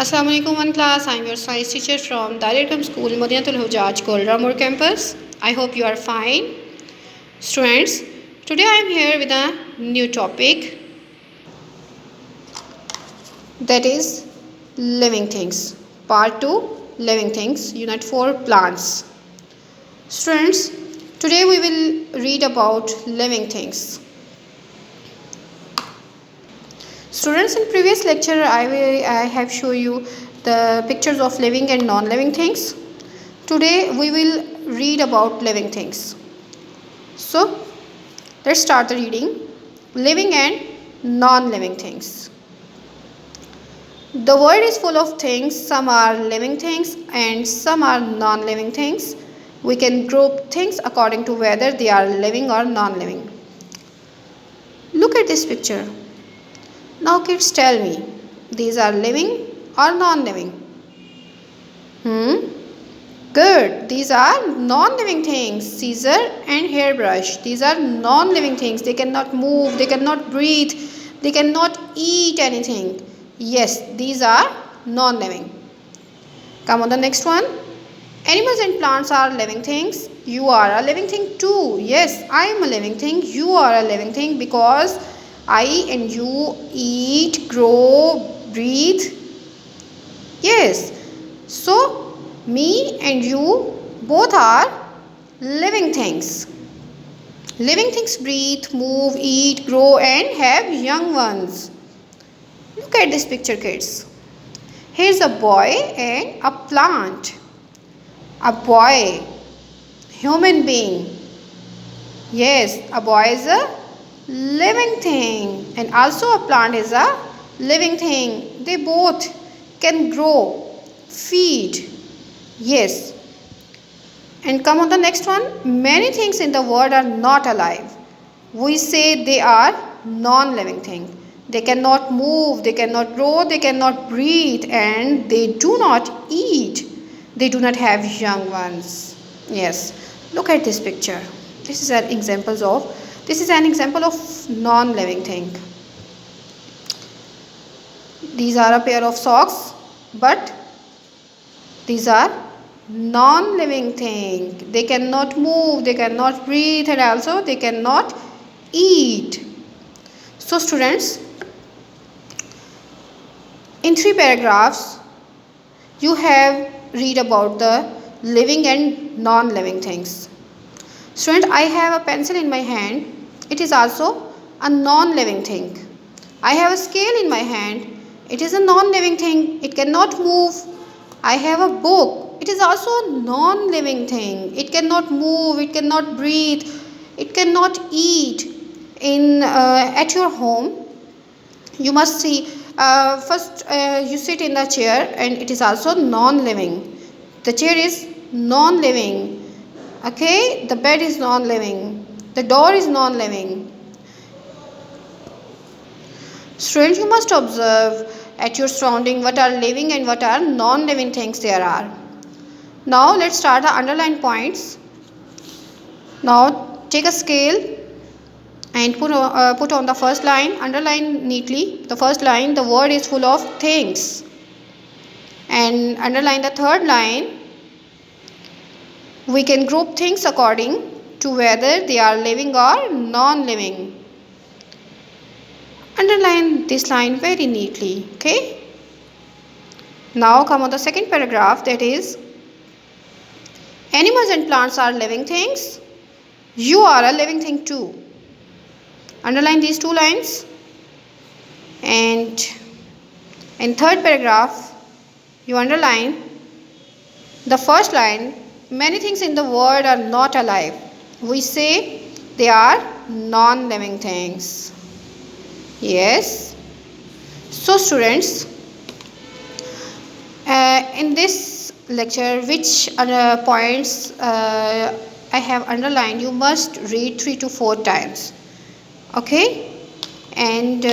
Assalamu alaikum one class. I am your science teacher from Darul School, Madinatul Hujaj, Kolramur campus. I hope you are fine. Students, today I am here with a new topic, that is living things. Part 2, living things, unit 4, plants. Students, today we will read about living things. Students, in previous lecture I have shown you the pictures of living and non-living things. Today we will read about living things. So let's start the reading. Living and non-living things. The world is full of things. Some are living things and some are non-living things. We can group things according to whether they are living or non-living. Look at this picture. Now kids, tell me, these are living or non-living? Good. These are non-living things. Scissor and hairbrush. These are non-living things. They cannot move, they cannot breathe, they cannot eat anything. Yes, these are non-living. Come on the next one. Animals and plants are living things. You are a living thing too. Yes, I am a living thing. You are a living thing because I and you eat, grow, breathe. Yes. So, me and you both are living things. Living things breathe, move, eat, grow and have young ones. Look at this picture, kids. Here's a boy and a plant. A boy, human being. Yes, a boy is a living thing and also a plant is a living thing. They both can grow, feed. Yes. And come on the next one. Many things in the world are not alive. We say they are non-living things. They cannot move, they cannot grow, they cannot breathe and they do not eat. They do not have young ones. Yes. Look at this picture. This is an example of non-living thing. These are a pair of socks, but these are non-living thing. They cannot move, they cannot breathe and also they cannot eat. So students, in 3 paragraphs you have read about the living and non-living things. Student, I have a pencil in my hand. It is also a non-living thing. I have a scale in my hand. It is a non-living thing. It cannot move. I have a book. It is also a non-living thing. It cannot move. It cannot breathe. It cannot eat. At your home, you must see. First, you sit in the chair, and it is also non-living. The chair is non-living. Okay, the bed is non-living. The door is non-living. Students, you must observe at your surrounding what are living and what are non-living things there are. Now let's start the underline points. Now take a scale and put on the first line. Underline neatly the first line. The word is full of things. And underline the third line. We can group things according to whether they are living or non-living. Underline this line very neatly. Okay. Now come on the second paragraph, that is, animals and plants are living things. You are a living thing too. Underline these 2 lines. And in third paragraph, you underline the first line. Many things in the world are not alive. We say they are non-living things. Yes. So students, in this lecture, which points I have underlined, you must read 3 to 4 times. Okay. And